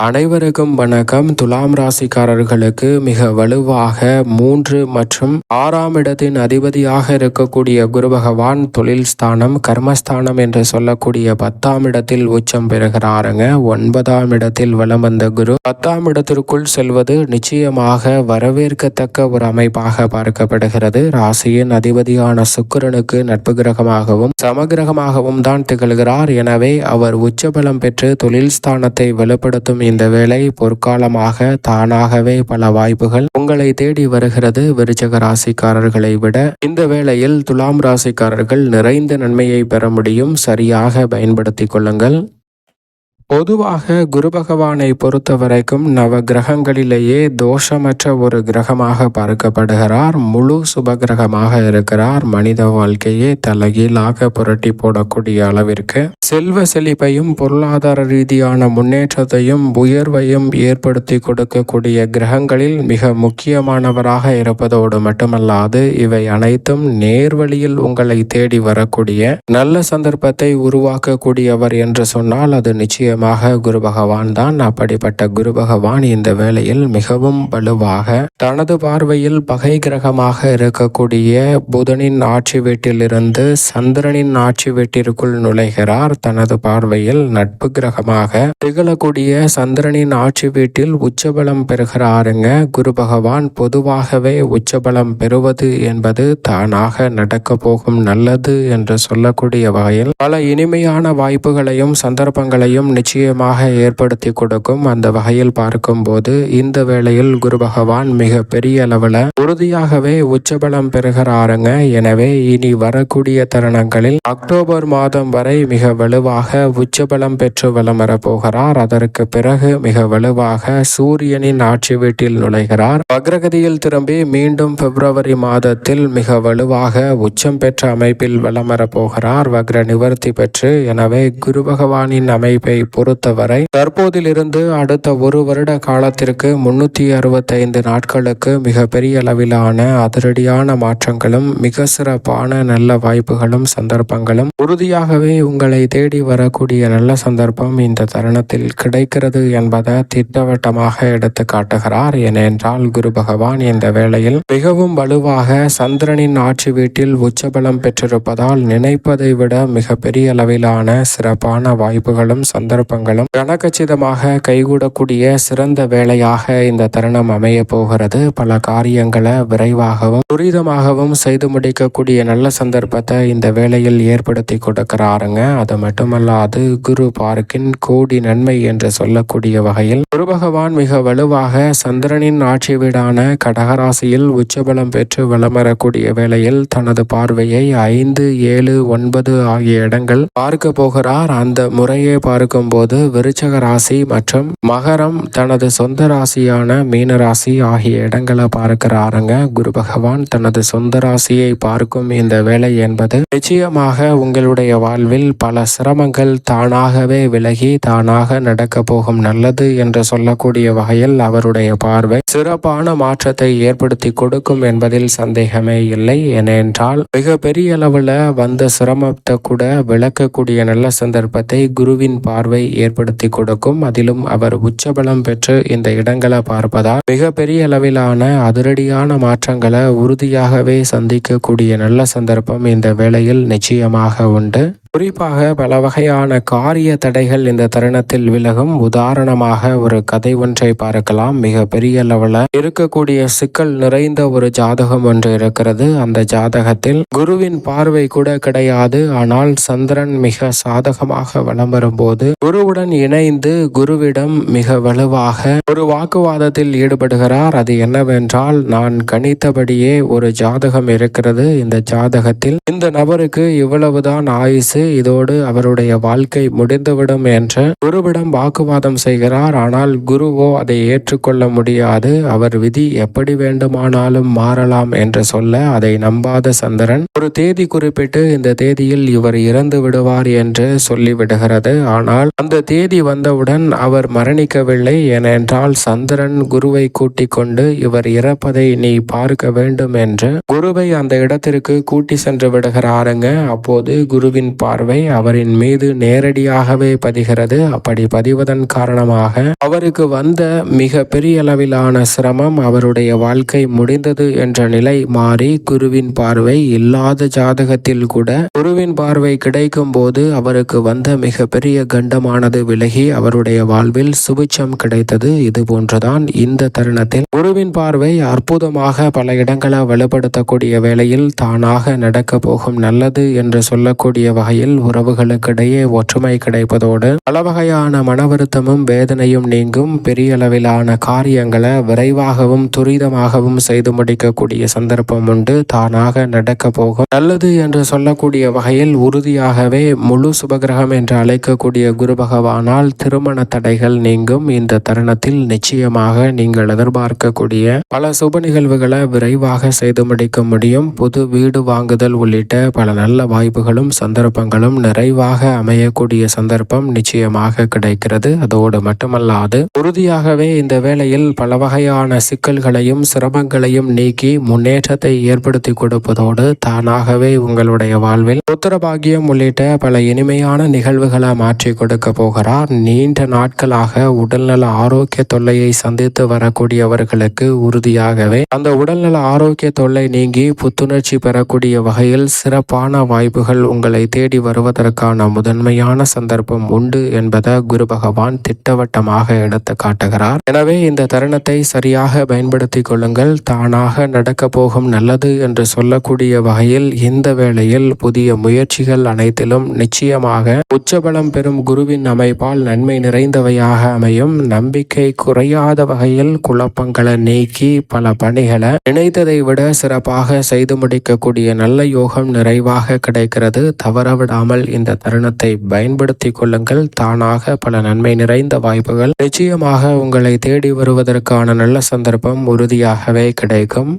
அனைவருக்கும் வணக்கம். துலாம் ராசிக்காரர்களுக்கு மிக வலுவாக 3 மற்றும் 6ஆம் இடத்தின் அதிபதியாக இருக்கக்கூடிய குரு பகவான் தொழில் ஸ்தானம், கர்மஸ்தானம் என்று சொல்லக்கூடிய 10ஆம் இடத்தில் உச்சம் பெறுகிறாருங்க. 9ஆம் இடத்தில் வலம் வந்த குரு 10ஆம் இடத்திற்குள் செல்வது நிச்சயமாக வரவேற்கத்தக்க ஒரு அமைப்பாக பார்க்கப்படுகிறது. ராசியின் அதிபதியான சுக்கிரனுக்கு நட்பு கிரகமாகவும் சமகிரகமாகவும் தான் திகழ்கிறார். எனவே அவர் உச்சபலம் பெற்று தொழில் ஸ்தானத்தை வலுப்படுத்தும் இந்த வேளை பொற்காலமாக தானாகவே பல வாய்ப்புகள் உங்களை தேடி வருகிறது. விருச்சிக ராசிக்காரர்களை விட இந்த வேளையில் துலாம் ராசிக்காரர்கள் நிறைந்த நன்மையை பெற முடியும். சரியாக பயன்படுத்திக் கொள்ளுங்கள். பொதுவாக குரு பகவானை பொறுத்த வரைக்கும் நவ கிரகங்களிலேயே தோஷமற்ற ஒரு கிரகமாக பார்க்கப்படுகிறார். முழு சுப கிரகமாக இருக்கிறார். மனித வாழ்க்கையே தலைகீழாக புரட்டி போடக்கூடிய அளவிற்கு செல்வ செழிப்பையும் பொருளாதார ரீதியான முன்னேற்றத்தையும் உயர்வையும் ஏற்படுத்தி கொடுக்கக்கூடிய கிரகங்களில் மிக முக்கியமானவராக இருப்பதோடு மட்டுமல்லாது இவை அனைத்தும் நேர்வழியில் உங்களை தேடி வரக்கூடிய நல்ல சந்தர்ப்பத்தை உருவாக்கக்கூடியவர் என்று சொன்னால் அது நிச்சயம் குரு பகவான் தான். அப்படிப்பட்ட குரு பகவான் இந்த வேளையில் மிகவும் வலுவாக தனது பார்வையில் பகை கிரகமாக இருக்கக்கூடிய புதனின் ஆட்சி வீட்டிலிருந்து சந்திரனின் ஆட்சி வீட்டிற்குள் நுழைகிறார். தனது பார்வையில் நட்பு கிரகமாக திகழக்கூடிய சந்திரனின் ஆட்சி வீட்டில் உச்சபலம் பெறுகிறாருங்க குரு பகவான். பொதுவாகவே உச்சபலம் பெறுவது என்பது தானாக நடக்க போகும் நல்லது என்று சொல்லக்கூடிய வகையில் பல இனிமையான வாய்ப்புகளையும் சந்தர்ப்பங்களையும் நிச்சயமாக ஏற்படுத்தி கொடுக்கும். அந்த வகையில் பார்க்கும்போது இந்த வேளையில் குரு பகவான் மிக பெரிய அளவில் உறுதியாகவே உச்சபலம் பெறுகிறாருங்க. எனவே இனி வரக்கூடிய தருணங்களில் அக்டோபர் மாதம் வரை மிக வலுவாக உச்சபலம் பெற்று வலம் வரப்போகிறார். அதற்கு பிறகு மிக வலுவாக சூரியனின் ஆட்சி வீட்டில் நுழைகிறார். வக்ரகதியில் திரும்பி மீண்டும் பிப்ரவரி மாதத்தில் மிக வலுவாக உச்சம் பெற்ற அமைப்பில் வலம் வரப்போகிறார். வக்ர நிவர்த்தி பெற்று. எனவே குரு பகவானின் அமைப்பை பொறுத்தவரை தற்போதிலிருந்து அடுத்த ஒரு வருட காலத்திற்கு 365 நாட்களுக்கு மிக பெரிய அளவிலான அதிரடியான மாற்றங்களும் மிக சிறப்பான நல்ல வாய்ப்புகளும் சந்தர்ப்பங்களும் உறுதியாகவே உங்களை தேடி வரக்கூடிய நல்ல சந்தர்ப்பம் இந்த தருணத்தில் கிடைக்கிறது என்பதை திட்டவட்டமாக எடுத்து காட்டுகிறார். ஏனென்றால் குரு பகவான் இந்த வேளையில் மிகவும் வலுவாக சந்திரனின் ஆட்சி வீட்டில் உச்சபலம் பெற்றிருப்பதால் நினைப்பதை விட மிக பெரிய அளவிலான சிறப்பான வாய்ப்புகளும் சந்தர்ப்பங்களும் கனகச்சிதமாக கைகூடக்கூடிய சிறந்த வேளையாக இந்த தருணம் அமைய போகிறது. பல காரியங்களை விரைவாகவும் துரிதமாகவும் செய்து முடிக்கக்கூடிய நல்ல சந்தர்ப்பத்தை இந்த வேளையில் ஏற்படுத்தி கொடுக்கிறாருங்க. அது மட்டுமல்லாது குரு பார்க்கின் கோடி நன்மை என்று சொல்லக்கூடிய வகையில் குரு பகவான் மிக வலுவாக சந்திரனின் ஆட்சி வீடான கடகராசியில் உச்சபலம் பெற்று வலம் வரக்கூடிய வேளையில் தனது பார்வையை 5, 7, 9 ஆகிய இடங்கள் பார்க்க போகிறார். அந்த முறையை பார்க்கும்போது விருச்சக ராசி மற்றும் மகரம் தனது சொந்த ராசியான மீன ராசி ஆகிய இடங்களை பார்க்கிறாருங்க. குரு பகவான் தனது சொந்த ராசியை பார்க்கும் இந்த வேலை என்பது நிச்சயமாக உங்களுடைய வாழ்வில் பல சிரமங்கள் தானாகவே விலகி தானாக நடக்க போகும் நல்லது என்று சொல்லக்கூடிய வகையில் அவருடைய பார்வை சிறப்பான மாற்றத்தை ஏற்படுத்தி கொடுக்கும் என்பதில் சந்தேகமே இல்லை. ஏனென்றால் மிக பெரிய அளவில் வந்த சிரமத்தை கூட விளக்கக்கூடிய நல்ல சந்தர்ப்பத்தை குருவின் பார்வை ஏற்படுத்தி கொடுக்கும். அதிலும் அவர் உச்சபலம் பெற்று இந்த இடங்களை பார்ப்பதால் மிக பெரிய அளவிலான அதிரடியான மாற்றங்களை உறுதியாகவே சந்திக்கக்கூடிய நல்ல சந்தர்ப்பம் இந்த வேளையில் நிச்சயமாக உண்டு. குறிப்பாக பல வகையான காரிய தடைகள் இந்த தருணத்தில் விலகும். உதாரணமாக ஒரு கதை ஒன்றை பார்க்கலாம். மிக பெரிய அளவில் இருக்கக்கூடிய சிக்கல் நிறைந்த ஒரு ஜாதகம் ஒன்று இருக்கிறது. அந்த ஜாதகத்தில் குருவின் பார்வை கூட கிடையாது. ஆனால் சந்திரன் மிக சாதகமாக வலம் வரும்போது குருவுடன் இணைந்து குருவிடம் மிக வலுவாக ஒரு வாக்குவாதத்தில் ஈடுபடுகிறார். அது என்னவென்றால், நான் கணித்தபடியே ஒரு ஜாதகம் இருக்கிறது. இந்த ஜாதகத்தில் இந்த நபருக்கு இவ்வளவுதான் ஆயுசு, இதோடு அவருடைய வாழ்க்கை முடிந்துவிடும் என்று குருவிடம் வாக்குவாதம் செய்கிறார். ஆனால் குருவோ அதை ஏற்றுக்கொள்ள முடியாது. அவர் விதி எப்படி வேண்டுமானாலும் மாறலாம் என்று சொல்ல அதை நம்பாத சந்திரன் ஒரு தேதி குறிப்பிட்டு இந்த தேதியில் இவர் இறந்து விடுவார் என்று சொல்லிவிடுகிறது. ஆனால் அந்த தேதி வந்தவுடன் அவர் மரணிக்கவில்லை. ஏனென்றால் சந்திரன் குருவை கூட்டிக் கொண்டு இவர் இறப்பதை நீ பார்க்க வேண்டும் என்று குருவை அந்த இடத்திற்கு கூட்டி சென்று விடுகிறாருங்க. அப்போது குருவின் பார்வை அவரின் மீது நேரடியாகவே பதிகிறது. அப்படி பதிவதன் காரணமாக அவருக்கு வந்த மிக பெரிய அளவிலான சிரமம், அவருடைய வாழ்க்கை முடிந்தது என்ற நிலை மாறி குருவின் பார்வை இல்லாத ஜாதகத்தில் கூட குருவின் பார்வை கிடைக்கும் போது அவருக்கு வந்த மிக பெரிய கண்டமானது விலகி அவருடைய வாழ்வில் சுபிட்சம் கிடைத்தது. இது போன்றுதான் இந்த தருணத்தில் குருவின் பார்வை அற்புதமாக பல இடங்களை வலுப்படுத்தக்கூடிய வேளையில் தானாக நடக்க போகும் நல்லது என்று சொல்லக்கூடிய வகையில் உறவுகளுக்கிடையே ஒற்றுமை கிடைப்பதோடு பல வகையான மன வருத்தமும் வேதனையும் நீங்கும். பெரிய அளவிலான காரியங்களை விரைவாகவும் துரிதமாகவும் செய்து முடிக்கக்கூடிய சந்தர்ப்பம் உண்டு. தானாக நடக்க போகும் நல்லது என்று சொல்லக்கூடிய வகையில் உறுதியாகவே முழு சுபகிரகம் என்று அழைக்கக்கூடிய குரு பகவானால் திருமண தடைகள் நீங்கும். இந்த தருணத்தில் நிச்சயமாக நீங்கள் எதிர்பார்க்கக்கூடிய பல சுப நிகழ்வுகளை விரைவாக செய்து முடிக்க முடியும். புது வீடு வாங்குதல் உள்ளிட்ட பல நல்ல வாய்ப்புகளும் சந்தர்ப்பங்களும் நிறைவாக அமையக்கூடிய சந்தர்ப்பம் நிச்சயமாக கிடைக்கிறது. அதோடு மட்டுமல்லாது உறுதியாகவே இந்த வேளையில் பல வகையான சிக்கல்களையும் சிரமங்களையும் நீக்கி முன்னேற்றத்தை ஏற்படுத்தி கொடுப்பதோடு தானாகவே உங்களுடைய வாழ்வில் புத்திரபாகியம் உள்ளிட்ட பல இனிமையான நிகழ்வுகளை மாற்றி கொடுக்க போகிறார். நீண்ட நாட்களாக உடல்நல ஆரோக்கிய தொல்லையை சந்தித்து வரக்கூடியவர்களுக்கு உறுதியாகவே அந்த உடல்நல ஆரோக்கிய தொல்லை நீங்கி புத்துணர்ச்சி பெறக்கூடிய வகையில் சிறப்பான வாய்ப்புகள் உங்களை தேடி வருவதற்கான முதன்மையான சந்தர்ப்பம் உண்டு என்பதை குரு பகவான் திட்டவட்டமாக எடுத்து காட்டுகிறார். எனவே இந்த தருணத்தை சரியாக பயன்படுத்திக் கொள்ளுங்கள். தானாக நடக்க போகும் நல்லது என்று சொல்லக்கூடிய வகையில் இந்த வேளையில் புதிய முயற்சிகள் அனைத்திலும் நிச்சயமாக உச்சபலம் பெறும் குருவின் அமைப்பால் நன்மை நிறைந்தவையாக அமையும். நம்பிக்கை குறையாத வகையில் குழப்பங்களை நீக்கி பல பணிகளை நினைத்ததை விட சிறப்பாக செய்து முடிக்கக்கூடிய நல்ல யோகம் நிறைவாக கிடைக்கிறது. தவறவிடாமல் இந்த தருணத்தை பயன்படுத்திக் கொள்ளுங்கள். தானாக பல நன்மை நிறைந்த வாய்ப்புகள் நிச்சயமாக உங்களை தேடி வருவதற்கான நல்ல சந்தர்ப்பம் உறுதியாகவே கிடைக்கும்.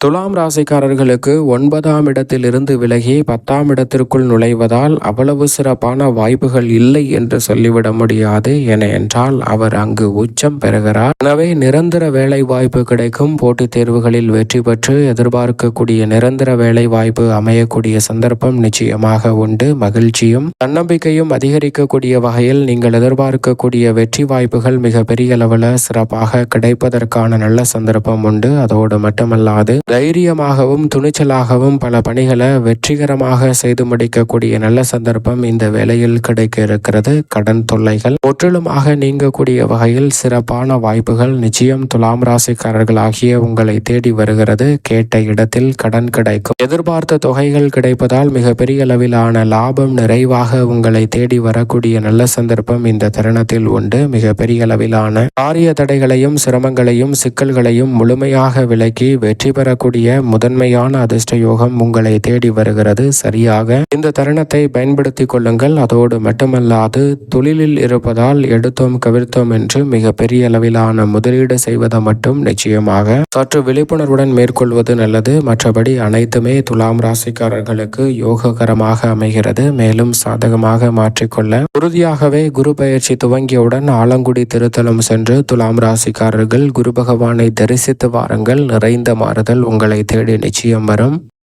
துலாம் ராசிக்காரர்களுக்கு 9ஆம் இடத்தில் இருந்து விலகி 10ஆம் இடத்திற்குள் நுழைவதால் அவ்வளவு சிறப்பான வாய்ப்புகள் இல்லை என்று சொல்லிவிட முடியாது. ஏனென்றால் அவர் அங்கு உச்சம் பெறுகிறார். எனவே நிரந்தர வேலை வாய்ப்பு கிடைக்கும். போட்டித் தேர்வுகளில் வெற்றி பெற்று எதிர்பார்க்கக்கூடிய நிரந்தர வேலை வாய்ப்பு அமையக்கூடிய சந்தர்ப்பம் நிச்சயமாக உண்டு. மகிழ்ச்சியும் தன்னம்பிக்கையும் அதிகரிக்கக்கூடிய வகையில் நீங்கள் எதிர்பார்க்கக்கூடிய வெற்றி வாய்ப்புகள் மிக பெரிய அளவில் சிறப்பாக கிடைப்பதற்கான நல்ல சந்தர்ப்பம் உண்டு. அதோடு மட்டுமல்லாது தைரியமாகவும் துணிச்சலாகவும் பல பணிகளை வெற்றிகரமாக செய்து முடிக்கக்கூடிய நல்ல சந்தர்ப்பம் இந்த வேளையில் கிடைக்க இருக்கிறது. கடன் தொல்லைகள் முற்றிலுமாக நீங்கக்கூடிய வகையில் சிறப்பான வாய்ப்புகள் நிச்சயம் துலாம் ராசிக்காரர்களாகிய உங்களை தேடி வருகிறது. கேட்ட இடத்தில் கடன் கிடைக்கும். எதிர்பார்த்த தொகைகள் கிடைப்பதால் மிக பெரிய அளவிலான லாபம் நிறைவாக உங்களை தேடி வரக்கூடிய நல்ல சந்தர்ப்பம் இந்த தருணத்தில் உண்டு. மிக பெரிய அளவிலான காரிய தடைகளையும் சிரமங்களையும் சிக்கல்களையும் முழுமையாக விலக்கி வெற்றி பெற முதன்மையான அதிர்ஷ்ட யோகம் உங்களை தேடி வருகிறது. சரியாக இந்த தருணத்தை பயன்படுத்திக் கொள்ளுங்கள். அதோடு மட்டுமல்லாது தொழிலில் இருப்பதால் எடுத்தோம் கவிழ்த்தோம் என்று மிக பெரிய அளவிலான முதலீடு செய்வதை மட்டும் நிச்சயமாக சற்று விழிப்புணர்வுடன் மேற்கொள்வது நல்லது. மற்றபடி அனைத்துமே துலாம் ராசிக்காரர்களுக்கு யோககரமாக அமைகிறது. மேலும் சாதகமாக மாற்றிக்கொள்ள உறுதியாகவே குரு பயிற்சி துவங்கியவுடன் ஆலங்குடி திருத்தலம் சென்று துலாம் ராசிக்காரர்கள் குரு பகவானை தரிசித்து வாருங்கள். நிறைந்த மாறுதல் உங்களை தேடி நிச்சயம் வரும்.